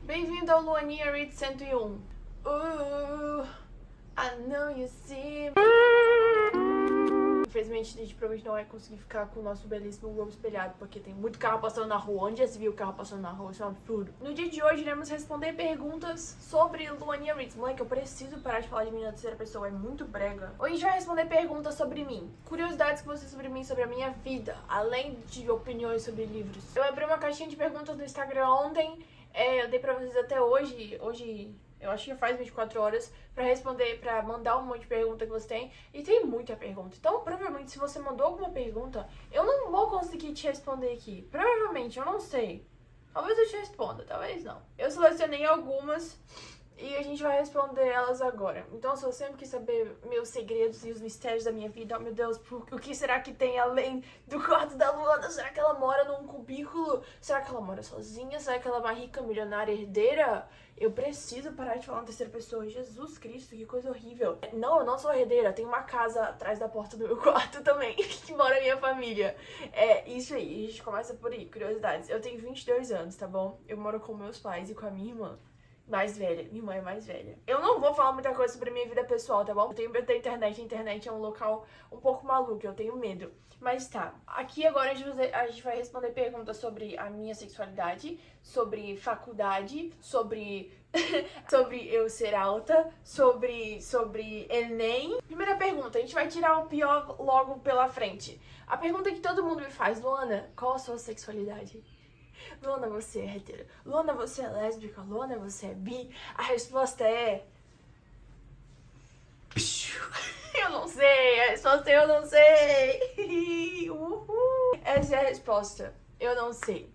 Bem-vindo ao Luaninha Read 101. I know you see. Infelizmente, a gente provavelmente não vai conseguir ficar com o nosso belíssimo globo espelhado, porque tem muito carro passando na rua. Onde já se viu carro passando na rua? Isso é um absurdo. No dia de hoje, iremos responder perguntas sobre Luaninha Reads. Moleque, eu preciso parar de falar de mim na terceira pessoa, é muito brega. Hoje a gente vai responder perguntas sobre mim. Curiosidades que vocês sobre mim, sobre a minha vida, além de opiniões sobre livros. Eu abri uma caixinha de perguntas no Instagram ontem. Eu dei pra vocês até hoje, eu acho que faz 24 horas, pra responder, pra mandar um monte de pergunta que você tem. E tem muita pergunta. Então, provavelmente, se você mandou alguma pergunta, eu não vou conseguir te responder aqui. Provavelmente, eu não sei. Talvez eu te responda, talvez não. Eu selecionei algumas e a gente vai responder elas agora. Então, se você sempre quis saber meus segredos e os mistérios da minha vida, oh meu Deus, o que será que tem além do quarto da Luana? Será que ela mora num cubículo? Será que ela mora sozinha? Será que ela é uma rica, milionária, herdeira? Eu preciso parar de falar na terceira pessoa. Jesus Cristo, que coisa horrível. Não, eu não sou herdeira. Tem uma casa atrás da porta do meu quarto também, que mora a minha família. É isso aí, a gente começa por aí, curiosidades. Eu tenho 22 anos, tá bom? Eu moro com meus pais e com a minha irmã mais velha. Minha irmã é mais velha. Eu não vou falar muita coisa sobre a minha vida pessoal, tá bom? Eu tenho medo da internet. A internet é um local um pouco maluco. Eu tenho medo. Mas tá. Aqui agora a gente vai responder perguntas sobre a minha sexualidade, sobre faculdade, sobre sobre eu ser alta, sobre Enem. Primeira pergunta, a gente vai tirar o pior logo pela frente. A pergunta que todo mundo me faz: Luana, qual a sua sexualidade? Luana, você é hétero? Luana, você é lésbica? Luana, você é bi? A resposta é... eu não sei. A resposta é eu não sei. Uhul. Essa é a resposta. Eu não sei.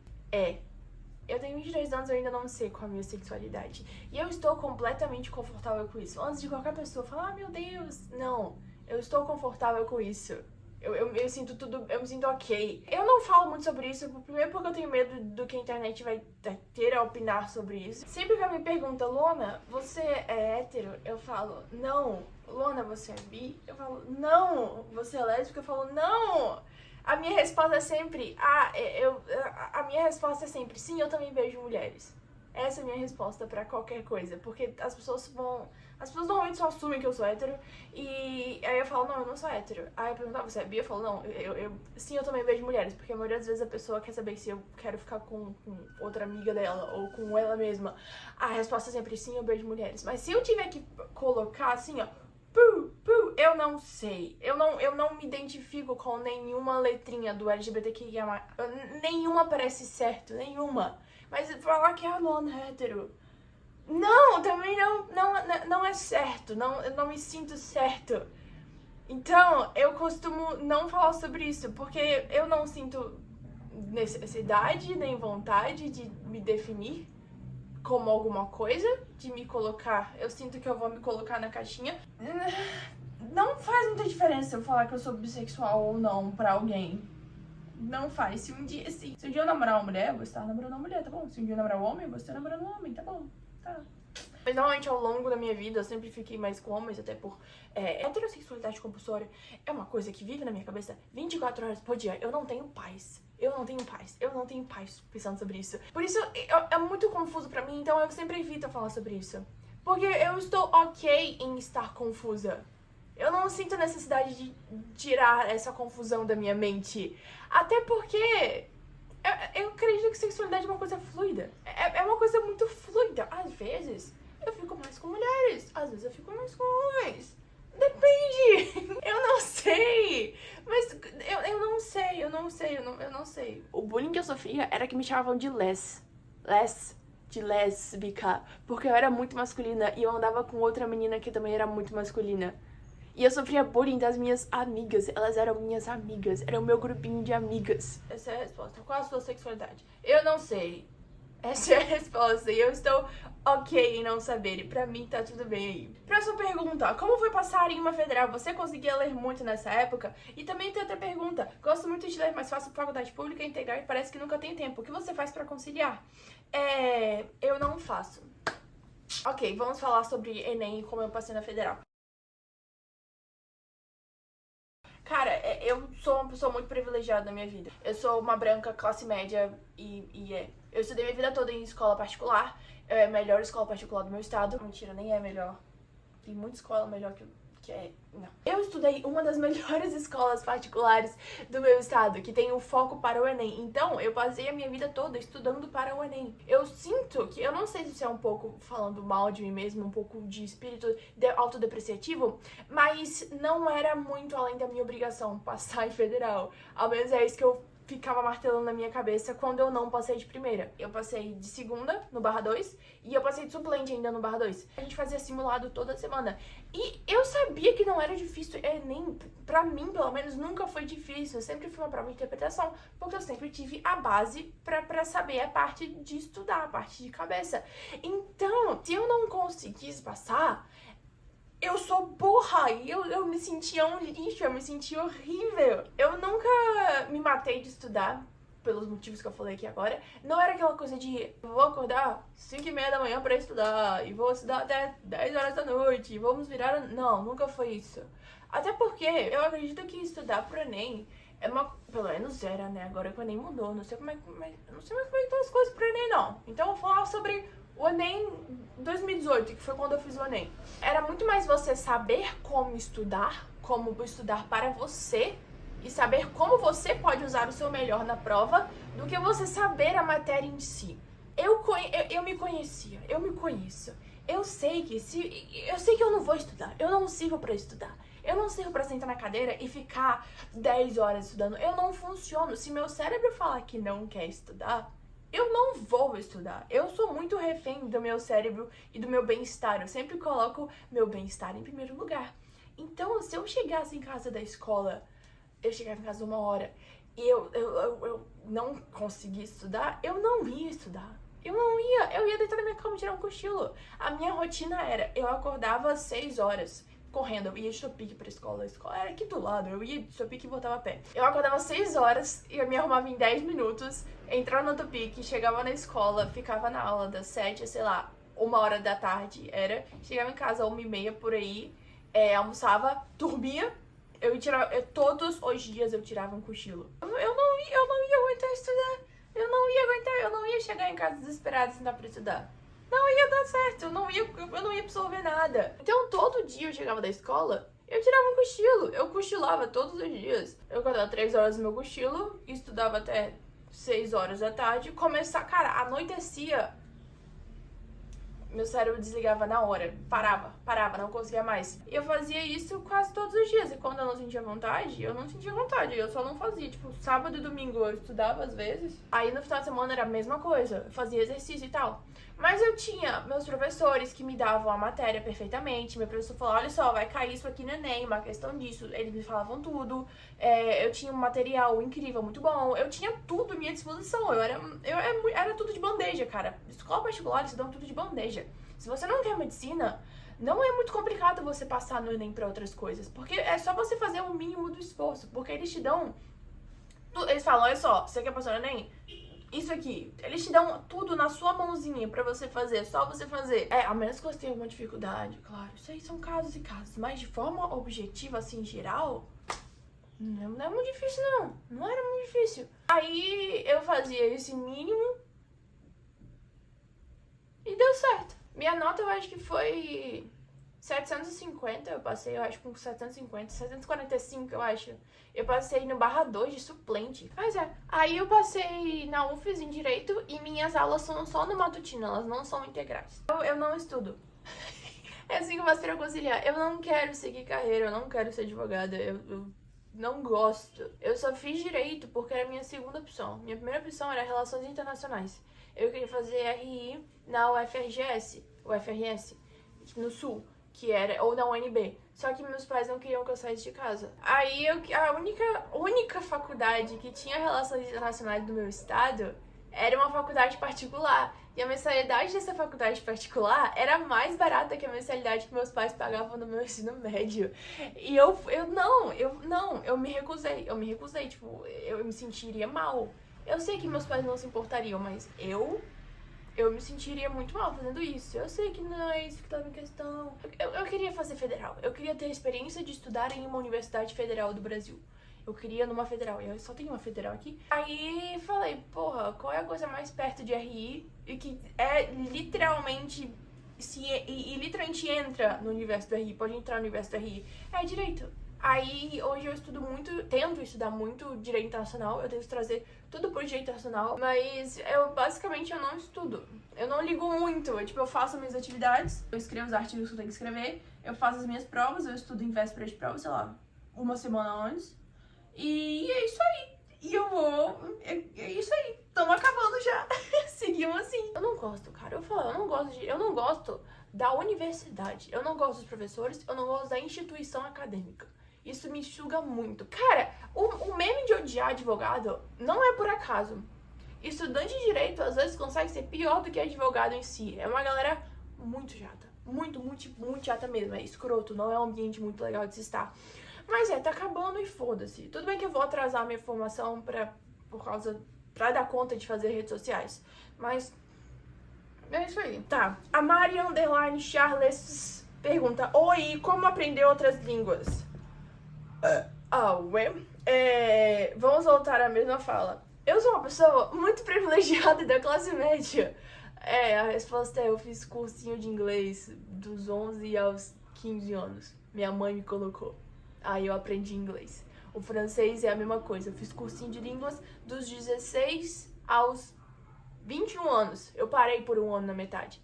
Eu tenho 22 anos e eu ainda não sei qual é a minha sexualidade. E eu estou completamente confortável com isso. Antes de qualquer pessoa falar, ah, meu Deus. Não, eu estou confortável com isso. Eu sinto tudo, eu me sinto ok. Eu não falo muito sobre isso, primeiro porque eu tenho medo do que a internet vai ter a opinar sobre isso. Sempre que alguém me pergunta, Luana, você é hétero? Eu falo, não. Luana, você é bi? Eu falo, não. Você é lésbica? Eu falo, não. A minha resposta é sempre, a minha resposta é sempre, sim, eu também beijo mulheres. Essa é a minha resposta pra qualquer coisa, porque as pessoas normalmente só assumem que eu sou hétero, e aí eu falo, não, eu não sou hétero. Aí eu pergunto, você é bi? Eu falo, não, sim, eu também beijo mulheres, porque a maioria das vezes a pessoa quer saber se eu quero ficar com outra amiga dela, ou com ela mesma. A resposta é sempre, sim, eu beijo mulheres. Mas se eu tiver que colocar assim, ó, eu não sei. Eu não me identifico com nenhuma letrinha do LGBTQIA+. Nenhuma parece certo, nenhuma. Mas falar que é a Luana hétero... Não, também não é certo. Eu não me sinto certo. Então, eu costumo não falar sobre isso, porque eu não sinto necessidade nem vontade de me definir como alguma coisa, de me colocar. Eu sinto que eu vou me colocar na caixinha. Não faz muita diferença eu falar que eu sou bissexual ou não pra alguém. Não faz. Se um dia eu namorar uma mulher, eu vou estar namorando uma mulher, tá bom? Se um dia eu namorar um homem, eu vou estar namorando um homem, tá bom? Tá. Mas normalmente ao longo da minha vida eu sempre fiquei mais com homens, até por heterossexualidade compulsória é uma coisa que vive na minha cabeça 24 horas por dia. Eu não tenho paz. Eu não tenho paz pensando sobre isso. Por isso é muito confuso pra mim, então eu sempre evito falar sobre isso. Porque eu estou ok em estar confusa. Eu não sinto necessidade de tirar essa confusão da minha mente. Até porque eu acredito que sexualidade é uma coisa fluida. É uma coisa muito fluida. Às vezes eu fico mais com mulheres, às vezes eu fico mais com homens. Depende. Eu não sei. Mas eu não sei. O bullying que eu sofria era que me chamavam de de lésbica, porque eu era muito masculina e eu andava com outra menina que também era muito masculina. E eu sofria bullying das minhas amigas. Elas eram minhas amigas. Era o meu grupinho de amigas. Essa é a resposta. Qual a sua sexualidade? Eu não sei. Essa é a resposta. E eu estou ok em não saber. E pra mim tá tudo bem aí. Próxima pergunta. Como foi passar em uma federal? Você conseguia ler muito nessa época? E também tem outra pergunta. Gosto muito de ler, mas faço faculdade pública integral e parece que nunca tem tempo. O que você faz pra conciliar? Eu não faço. Ok, vamos falar sobre Enem e como eu passei na federal. Cara, eu sou uma pessoa muito privilegiada na minha vida. Eu sou uma branca classe média eu estudei minha vida toda em escola particular. É a melhor escola particular do meu estado. Mentira, nem é melhor. Tem muita escola melhor não. Eu estudei uma das melhores escolas particulares do meu estado, que tem o foco para o Enem. Então, eu passei a minha vida toda estudando para o Enem. Eu sinto que, eu não sei se isso é um pouco falando mal de mim mesmo, um pouco de espírito autodepreciativo, mas não era muito além da minha obrigação passar em federal. Ao menos é isso que eu ficava martelando na minha cabeça quando eu não passei de primeira. Eu passei de segunda no /2 e eu passei de suplente ainda no /2. A gente fazia simulado toda semana. E eu sabia que não era difícil, nem pra mim, pelo menos, nunca foi difícil. Eu sempre fui uma prova de interpretação, porque eu sempre tive a base pra saber a parte de estudar, a parte de cabeça. Então, se eu não conseguisse passar, eu sou burra e eu me sentia um lixo, eu me sentia horrível. Eu nunca me matei de estudar, pelos motivos que eu falei aqui agora. Não era aquela coisa de vou acordar 5h30 da manhã pra estudar e vou estudar até 10 horas da noite e vamos virar... Não, nunca foi isso. Até porque eu acredito que estudar pro Enem é uma... Pelo menos era, né? Agora que o Enem mudou, não sei mais como é que estão as coisas pro Enem, não. Então eu vou falar sobre o Enem 2018, que foi quando eu fiz o Enem. Era muito mais você saber como estudar para você e saber como você pode usar o seu melhor na prova do que você saber a matéria em si. Eu me conhecia, eu me conheço. Eu sei que eu não vou estudar, eu não sirvo pra estudar. Eu não sirvo pra sentar na cadeira e ficar 10 horas estudando. Eu não funciono. Se meu cérebro falar que não quer estudar, eu não vou estudar. Eu sou muito refém do meu cérebro e do meu bem-estar. Eu sempre coloco meu bem-estar em primeiro lugar. Então, se eu chegasse em casa da escola, eu chegava em casa 1h e eu não conseguia estudar, eu não ia estudar. Eu ia deitar na minha cama e tirar um cochilo. A minha rotina era, eu acordava às 6 horas, correndo, eu ia de Topic pra escola. A escola era aqui do lado, eu ia de Topic e voltava a pé. Eu acordava às 6 horas e eu me arrumava em 10 minutos, entrava no Topic, chegava na escola, ficava na aula das 7, sei lá, 1h da tarde chegava em casa 1h30 por aí, almoçava, dormia. Todos os dias eu tirava um cochilo. Eu não ia aguentar estudar. Eu não ia chegar em casa desesperada sem dar pra estudar. Não ia dar certo, eu não ia absorver nada. Então todo dia eu chegava da escola, eu tirava um cochilo. Eu cochilava todos os dias. Eu acordava 3 horas do meu cochilo, estudava até 6 horas da tarde. Cara, anoitecia, meu cérebro desligava na hora, parava, não conseguia mais. E eu fazia isso quase todos os dias. E quando eu não sentia vontade, eu só não fazia. Tipo, sábado e domingo eu estudava às vezes. Aí no final de semana era a mesma coisa, eu fazia exercício e tal. Mas eu tinha meus professores que me davam a matéria perfeitamente. Meu professor falou, olha só, vai cair isso aqui no Enem, uma questão disso. Eles me falavam tudo. Eu tinha um material incrível, muito bom. Eu tinha tudo à minha disposição. Era tudo de bandeja, cara. Escola particular, eles dão tudo de bandeja. Se você não quer medicina, não é muito complicado você passar no Enem pra outras coisas. Porque é só você fazer o mínimo do esforço. Porque eles te dão... Eles falam, olha só, você quer passar no Enem? Isso aqui, eles te dão tudo na sua mãozinha pra você fazer, só você fazer. A menos que você tenha alguma dificuldade, claro. Isso aí são casos e casos. Mas de forma objetiva, assim, em geral, não é muito difícil, não. Não era muito difícil. Aí eu fazia esse mínimo e deu certo. Minha nota eu acho que foi 750, eu passei, eu acho, com 750, 745, eu acho. Eu passei no /2 de suplente. Mas aí eu passei na UFES em Direito e minhas aulas são só no matutino, elas não são integrais. Eu não estudo. É assim que eu faço pra conciliar. Eu não quero seguir carreira, eu não quero ser advogada, eu não gosto. Eu só fiz Direito porque era a minha segunda opção. Minha primeira opção era Relações Internacionais. Eu queria fazer RI na UFRGS, no Sul, ou na UNB. Só que meus pais não queriam que eu saísse de casa. Aí a única faculdade que tinha Relações Internacionais do meu estado era uma faculdade particular. E a mensalidade dessa faculdade particular era mais barata que a mensalidade que meus pais pagavam no meu ensino médio. E eu me recusei, tipo, eu me sentiria mal. Eu sei que meus pais não se importariam, mas eu me sentiria muito mal fazendo isso. Eu sei que não é isso que estava em questão. Eu queria fazer federal. Eu queria ter a experiência de estudar em uma universidade federal do Brasil. Eu queria numa federal, e eu só tenho uma federal aqui. Aí falei, porra, qual é a coisa mais perto de RI e que é literalmente... E literalmente entra no universo do RI, pode entrar no universo do RI, é direito. Aí, hoje eu estudo muito, tento estudar muito direito internacional, eu tento trazer tudo pro direito internacional, mas basicamente eu não estudo. Eu não ligo muito, eu faço minhas atividades, eu escrevo os artigos que eu tenho que escrever, eu faço as minhas provas, eu estudo em véspera de prova, sei lá, uma semana antes, e é isso aí. E eu vou, é isso aí, estamos acabando já, seguimos assim. Eu não gosto, cara, eu não gosto da universidade, eu não gosto dos professores, eu não gosto da instituição acadêmica. Isso me suga muito. Cara, o meme de odiar advogado não é por acaso. Estudante de direito, às vezes, consegue ser pior do que advogado em si. É uma galera muito chata. Muito chata mesmo. É escroto, não é um ambiente muito legal de se estar. Mas tá acabando e foda-se. Tudo bem que eu vou atrasar minha formação pra dar conta de fazer redes sociais. Mas é isso aí. Tá. A Mari Charles pergunta: oi, como aprender outras línguas? Vamos voltar à mesma fala. Eu sou uma pessoa muito privilegiada da classe média. A resposta é: eu fiz cursinho de inglês dos 11 aos 15 anos. Minha mãe me colocou. Aí eu aprendi inglês. O francês é a mesma coisa. Eu fiz cursinho de línguas dos 16 aos 21 anos. Eu parei por um ano na metade.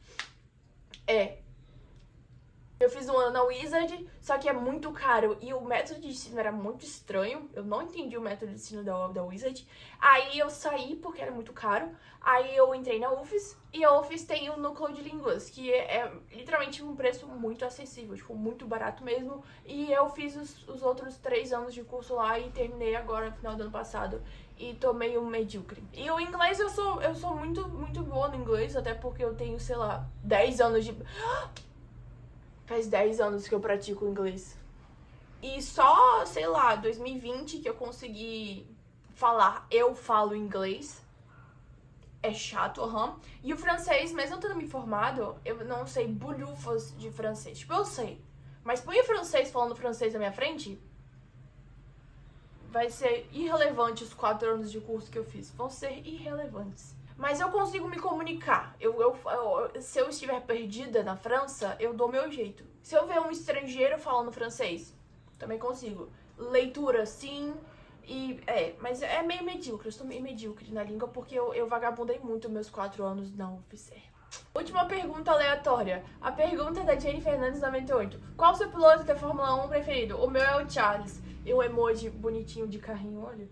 Eu fiz um ano na Wizard, só que é muito caro e o método de ensino era muito estranho. Eu não entendi o método de ensino da Wizard. Aí eu saí porque era muito caro. Aí eu entrei na UFES e a UFES tem o núcleo de línguas, que é literalmente um preço muito acessível, muito barato mesmo. E eu fiz os outros 3 anos de curso lá e terminei agora no final do ano passado. E tô meio medíocre. E o inglês, eu sou muito boa no inglês, até porque eu tenho, sei lá, 10 anos de... Faz 10 anos que eu pratico inglês. E só, sei lá, 2020 que eu consegui falar, eu falo inglês. É chato, E o francês, mesmo tendo me formado, eu não sei bolhufas de francês. Eu sei. Mas põe o francês falando francês na minha frente, vai ser irrelevante os 4 anos de curso que eu fiz. Vão ser irrelevantes. Mas eu consigo me comunicar. Se eu estiver perdida na França, eu dou meu jeito. Se eu ver um estrangeiro falando francês, também consigo. Leitura, sim. Mas é meio medíocre. Eu estou meio medíocre na língua porque eu vagabundei muito meus 4 anos na UFCR. Última pergunta aleatória. A pergunta é da Jenny Fernandes 98. Qual o seu piloto da Fórmula 1 preferido? O meu é o Charles. E um emoji bonitinho de carrinho, olha.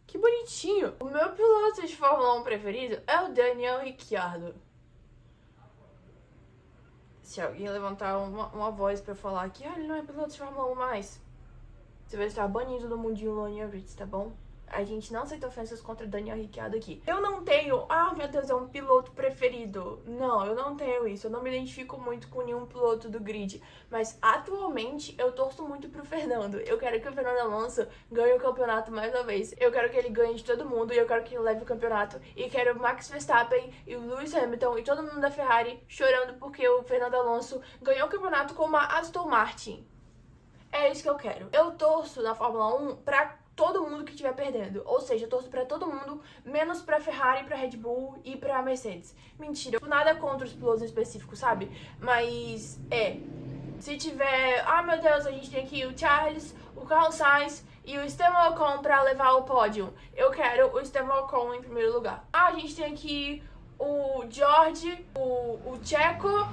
Que bonitinho! O meu piloto de Fórmula 1 preferido é o Daniel Ricciardo. Se alguém levantar uma voz pra falar que ele não é piloto de Fórmula 1 mais, você vai estar banido do mundinho Lonnie Ritz, tá bom? A gente não aceita ofensas contra Daniel Ricciardo aqui. Eu não tenho, meu Deus, é um piloto preferido. Não, eu não tenho isso. Eu não me identifico muito com nenhum piloto do grid. Mas atualmente eu torço muito pro Fernando. Eu quero que o Fernando Alonso ganhe o campeonato mais uma vez. Eu quero que ele ganhe de todo mundo e eu quero que ele leve o campeonato. E quero o Max Verstappen e o Lewis Hamilton e todo mundo da Ferrari chorando porque o Fernando Alonso ganhou o campeonato com uma Aston Martin. É isso que eu quero. Eu torço na Fórmula 1 pra todo mundo que estiver perdendo. Ou seja, eu torço pra todo mundo, menos pra Ferrari, pra Red Bull e pra Mercedes. Mentira, nada contra os pilotos específicos, sabe? Mas, se tiver... meu Deus, a gente tem aqui o Charles, o Carlos Sainz e o Esteban Ocon pra levar o pódio. Eu quero o Esteban Ocon em primeiro lugar. A gente tem aqui o George, o Checo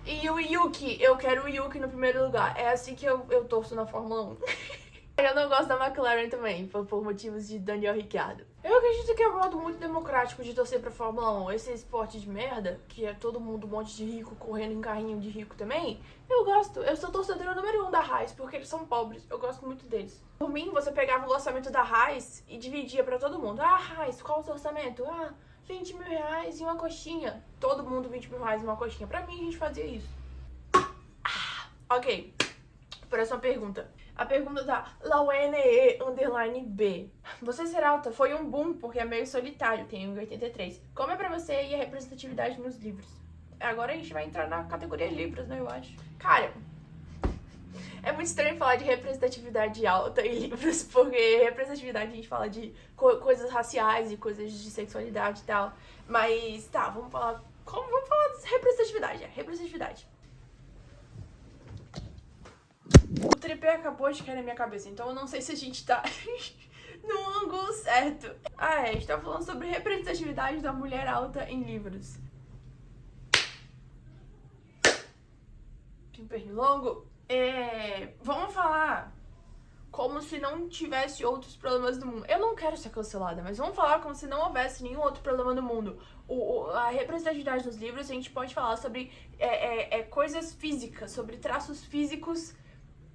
e o Yuki. Eu quero o Yuki no primeiro lugar. É assim que eu torço na Fórmula 1. Eu não gosto da McLaren também, por motivos de Daniel Ricciardo. Eu acredito que é um modo muito democrático de torcer pra Fórmula 1. Esse esporte de merda, que é todo mundo, um monte de rico correndo em carrinho de rico também, eu gosto. Eu sou torcedora número 1 da Haas, porque eles são pobres. Eu gosto muito deles. Por mim, você pegava o orçamento da Haas e dividia pra todo mundo. Haas, qual o seu orçamento? 20 mil reais e uma coxinha. Todo mundo 20 mil reais e uma coxinha. Pra mim, a gente fazia isso. Ok. Próxima pergunta. A pergunta da LAUNE_B. Você ser alta foi um boom porque é meio solitário, tem 1,83. Como é pra você e a representatividade nos livros? Agora a gente vai entrar na categoria livros, né, eu acho. Cara, É muito estranho falar de representatividade alta em livros, porque representatividade a gente fala de coisas raciais e coisas de sexualidade e tal. Mas tá, vamos falar de representatividade, representatividade. O tripé acabou de cair na minha cabeça, então eu não sei se a gente tá no ângulo certo. A gente tá falando sobre representatividade da mulher alta em livros. Um pernilongo? Vamos falar como se não tivesse outros problemas no mundo. Eu não quero ser cancelada, mas vamos falar como se não houvesse nenhum outro problema no mundo. A representatividade nos livros, a gente pode falar sobre coisas físicas, sobre traços físicos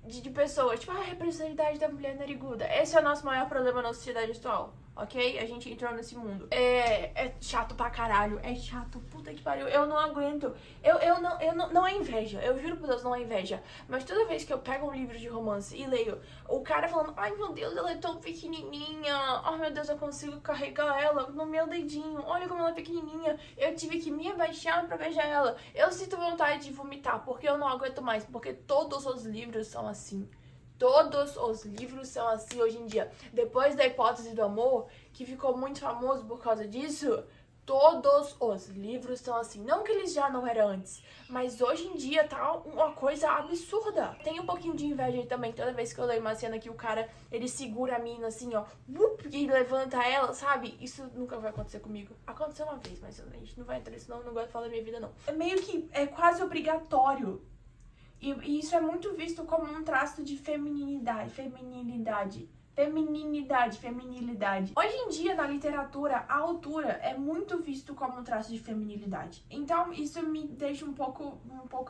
de pessoas. Tipo, a representatividade da mulher nariguda. Esse é o nosso maior problema na sociedade atual. Ok? A gente entrou nesse mundo. É chato pra caralho. É chato. Puta que pariu. Eu não aguento. Não é inveja. Eu juro por Deus, não é inveja. Mas toda vez que eu pego um livro de romance e leio o cara falando: ai meu Deus, ela é tão pequenininha. Ai meu Deus, eu consigo carregar ela no meu dedinho. Olha como ela é pequenininha. Eu tive que me abaixar pra beijar ela. Eu sinto vontade de vomitar porque eu não aguento mais. Porque todos os livros são assim. Todos os livros são assim hoje em dia. Depois da Hipótese do Amor, que ficou muito famoso por causa disso, todos os livros são assim. Não que eles já não eram antes, mas hoje em dia tá uma coisa absurda. Tem um pouquinho de inveja aí também. Toda vez que eu leio uma cena que o cara, ele segura a mina assim, ó, e levanta ela, sabe? Isso nunca vai acontecer comigo. Aconteceu uma vez, mas a gente não vai entrar nisso não, não gosto de falar da minha vida não. É meio que, quase obrigatório. E isso é muito visto como um traço de feminilidade. Hoje em dia, na literatura, a altura é muito visto como um traço de feminilidade. Então, isso me deixa um pouco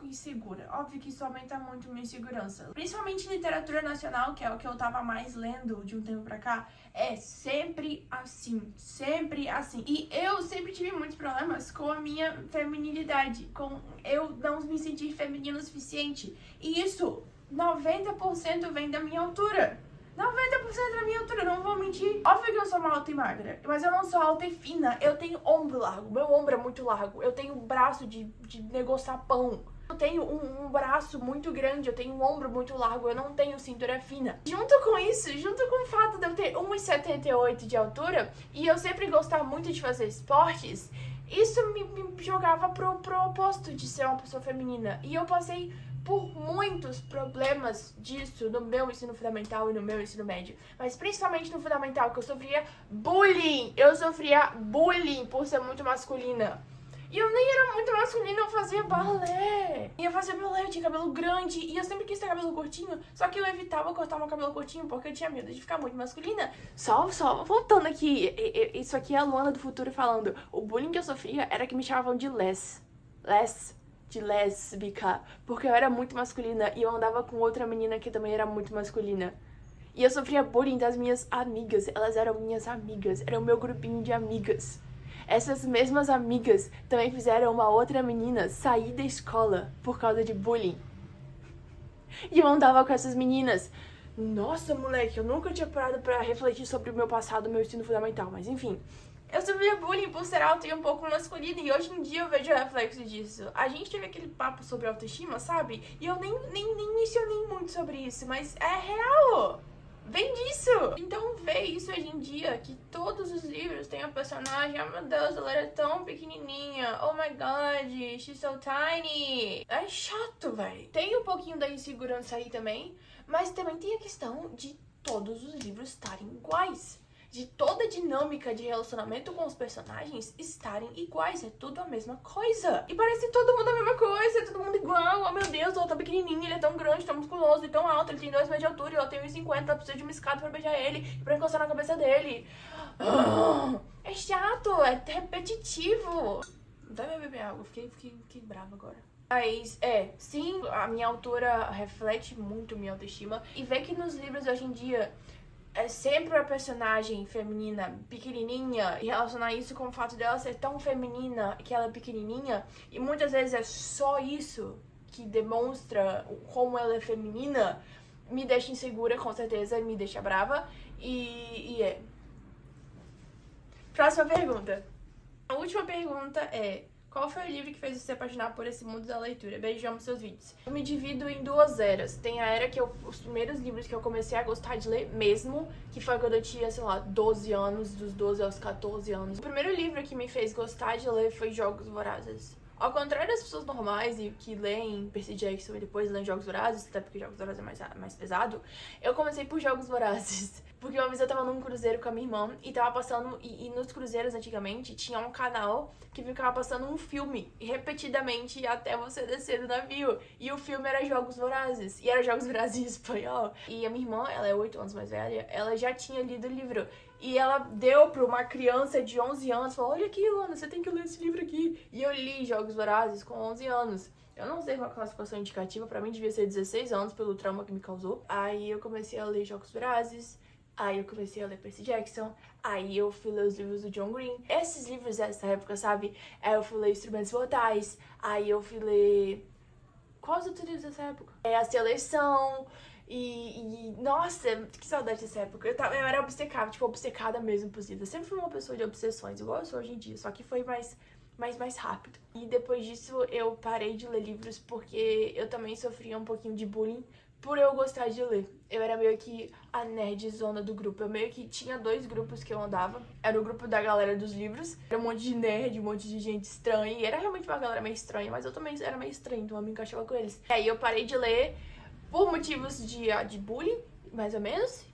insegura. Óbvio que isso aumenta muito minha insegurança. Principalmente em literatura nacional, que é o que eu tava mais lendo de um tempo pra cá, é sempre assim, sempre assim. E eu sempre tive muitos problemas com a minha feminilidade, com eu não me sentir feminina o suficiente. E isso, 90% vem da minha altura. 90% da minha altura, não vou mentir. Óbvio que eu sou uma alta e magra, mas eu não sou alta e fina. Eu tenho ombro largo, meu ombro é muito largo. Eu tenho braço de negociar pão. Eu tenho um braço muito grande, eu tenho um ombro muito largo, eu não tenho cintura fina. Junto com isso, junto com o fato de eu ter 1,78 de altura e eu sempre gostar muito de fazer esportes, isso me jogava pro oposto de ser uma pessoa feminina. E eu passei por muitos problemas disso no meu ensino fundamental e no meu ensino médio. Mas principalmente no fundamental, que eu sofria bullying. Eu sofria bullying por ser muito masculina. E eu nem era muito masculina, eu fazia balé. Eu tinha cabelo grande e eu sempre quis ter cabelo curtinho. Só que eu evitava cortar meu cabelo curtinho porque eu tinha medo de ficar muito masculina. Só voltando aqui, isso aqui é a Luana do futuro falando. O bullying que eu sofria era que me chamavam de de lésbica, porque eu era muito masculina e eu andava com outra menina que também era muito masculina. E eu sofria bullying das minhas amigas, elas eram minhas amigas, era o meu grupinho de amigas. Essas mesmas amigas também fizeram uma outra menina sair da escola por causa de bullying. E eu andava com essas meninas. Nossa, moleque, eu nunca tinha parado pra refletir sobre o meu passado, meu ensino fundamental, mas enfim. Eu sofria bullying por ser alta e um pouco masculina, e hoje em dia eu vejo o reflexo disso. A gente teve aquele papo sobre autoestima, sabe? E eu nem mencionei muito sobre isso, mas é real! Vem disso! Então vê isso hoje em dia, que todos os livros têm a personagem, oh meu Deus, ela era tão pequenininha, oh my god, she's so tiny. É chato, velho. Tem um pouquinho da insegurança aí também, mas também tem a questão de todos os livros estarem iguais. De toda a dinâmica de relacionamento com os personagens estarem iguais, é tudo a mesma coisa. E parece todo mundo a mesma coisa, é todo mundo igual. Oh meu Deus, ela tá pequenininha, ele é tão grande, tão musculoso e tão alto, ele tem 2 metros de altura e ela tem 1,50, ela precisa de uma escada pra beijar ele, pra encostar na cabeça dele. É chato, é repetitivo. Vai beber água, fiquei brava agora. Mas, sim, a minha altura reflete muito minha autoestima. E ver que nos livros hoje em dia é sempre a personagem feminina pequenininha e relacionar isso com o fato dela ser tão feminina que ela é pequenininha, e muitas vezes é só isso que demonstra como ela é feminina, me deixa insegura, com certeza, me deixa brava Próxima pergunta. A última pergunta é: Qual foi o livro que fez você se apaixonar por esse mundo da leitura? Beijo, amo seus vídeos. Eu me divido em duas eras. Tem a era que os primeiros livros que eu comecei a gostar de ler mesmo, que foi quando eu tinha, sei lá, 12 anos, dos 12 aos 14 anos. O primeiro livro que me fez gostar de ler foi Jogos Vorazes. Ao contrário das pessoas normais e que leem Percy Jackson e depois leem Jogos Vorazes, até porque Jogos Vorazes é mais pesado, eu comecei por Jogos Vorazes. Porque uma vez eu tava num cruzeiro com a minha irmã e tava passando... E nos cruzeiros, antigamente, tinha um canal que ficava passando um filme repetidamente até você descer do navio. E o filme era Jogos Vorazes. E era Jogos Vorazes em espanhol. E a minha irmã, ela é 8 anos mais velha, ela já tinha lido o livro. E ela deu pra uma criança de 11 anos, falou, olha aqui, Luana, você tem que ler esse livro aqui. E eu li Jogos Vorazes com 11 anos. Eu não sei qual a classificação indicativa, pra mim devia ser 16 anos pelo trauma que me causou. Aí eu comecei a ler Jogos Vorazes, aí eu comecei a ler Percy Jackson, aí eu fui ler os livros do John Green. Esses livros dessa época, sabe? Aí eu fui ler Instrumentos Mortais, aí eu fui ler... Quais outros livros dessa época? A Seleção... nossa, que saudade dessa época. Eu era obcecada, tipo, obcecada mesmo por livros. Eu sempre fui uma pessoa de obsessões, igual eu sou hoje em dia, só que foi mais rápido. E depois disso eu parei de ler livros porque eu também sofria um pouquinho de bullying por eu gostar de ler. Eu era meio que a nerdzona do grupo. Eu meio que tinha 2 grupos que eu andava. Era o grupo da galera dos livros. Era um monte de nerd, um monte de gente estranha. E era realmente uma galera meio estranha, mas eu também era meio estranha, então eu me encaixava com eles. E aí eu parei de ler por motivos de bullying, mais ou menos.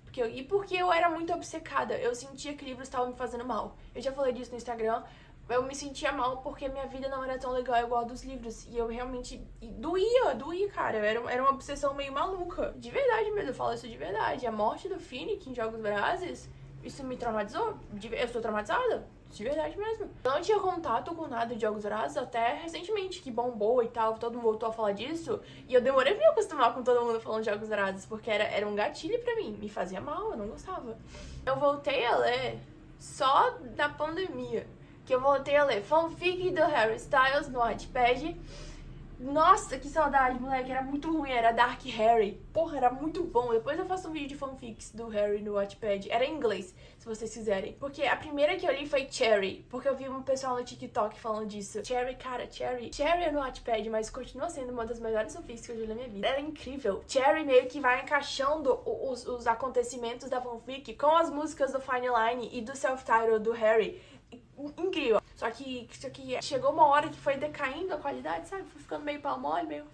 Porque eu era muito obcecada. Eu sentia que livros estavam me fazendo mal. Eu já falei disso no Instagram. Eu me sentia mal porque minha vida não era tão legal igual a dos livros. E eu realmente... doía, cara. Era uma obsessão meio maluca. De verdade mesmo, eu falo isso de verdade. A morte do Finnick em Jogos Vorazes, isso me traumatizou. Eu estou traumatizada. De verdade mesmo. Eu não tinha contato com nada de Jogos Vorazes até recentemente, que bombou e tal. Todo mundo voltou a falar disso. E eu demorei pra me acostumar com todo mundo falando de Jogos Vorazes, porque era um gatilho pra mim. Me fazia mal, eu não gostava. Eu voltei a ler só na pandemia. Que eu voltei a ler fanfic do Harry Styles no Wattpad. Nossa, que saudade, moleque. Era muito ruim, era Dark Harry. Porra, era muito bom. Depois eu faço um vídeo de fanfics do Harry no Wattpad. Era em inglês, se vocês quiserem. Porque a primeira que eu li foi Cherry. Porque eu vi um pessoal no TikTok falando disso. Cherry, cara, Cherry. Cherry é no Wattpad, mas continua sendo uma das melhores fanfics que eu já li na minha vida. Era incrível. Cherry meio que vai encaixando os acontecimentos da fanfic com as músicas do Fine Line e do self-title do Harry. Incrível. Só que chegou uma hora que foi decaindo a qualidade, sabe? Foi ficando meio pau mole, meio...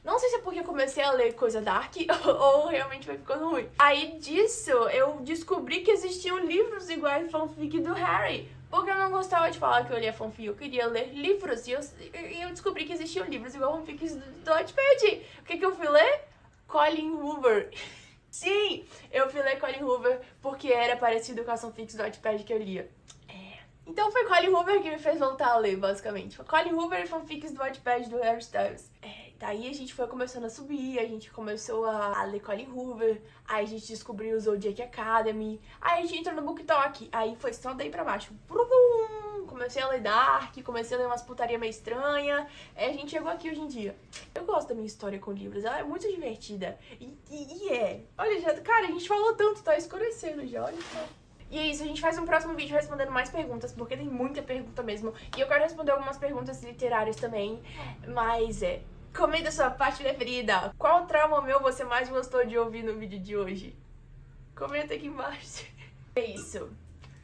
Não sei se é porque eu comecei a ler coisa dark ou realmente foi ficando ruim. Aí disso, eu descobri que existiam livros iguais fanfic do Harry. Porque eu não gostava de falar que eu lia fanfic, eu queria ler livros. E eu descobri que existiam livros igual fanfics do Wattpad. O que eu fui ler? Colin Hoover. Sim, eu fui ler Colin Hoover porque era parecido com as fanfics do Wattpad que eu lia. Então foi Colin Hoover que me fez voltar a ler, basicamente. Foi Colin Hoover e fanfics do Wattpad do Harry Styles. Daí a gente foi começando a subir, a gente começou a ler Colin Hoover, aí a gente descobriu o Zodiac Academy, aí a gente entrou no BookTok, aí foi só daí pra baixo. Comecei a ler Dark, comecei a ler umas putaria meio estranha, aí a gente chegou aqui hoje em dia. Eu gosto da minha história com livros, ela é muito divertida. Olha, cara, a gente falou tanto, tá escurecendo já, olha só. E é isso, a gente faz um próximo vídeo respondendo mais perguntas, porque tem muita pergunta mesmo. E eu quero responder algumas perguntas literárias também, mas comenta a sua parte preferida. Qual trauma meu você mais gostou de ouvir no vídeo de hoje? Comenta aqui embaixo. É isso.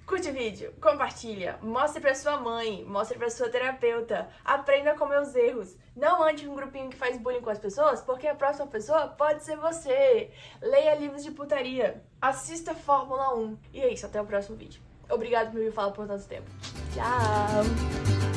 Curte o vídeo, compartilha, mostre pra sua mãe, mostre pra sua terapeuta, aprenda com meus erros. Não ande em um grupinho que faz bullying com as pessoas, porque a próxima pessoa pode ser você. Leia livros de putaria, assista Fórmula 1. E é isso, até o próximo vídeo. Obrigado por me falar por tanto tempo. Tchau!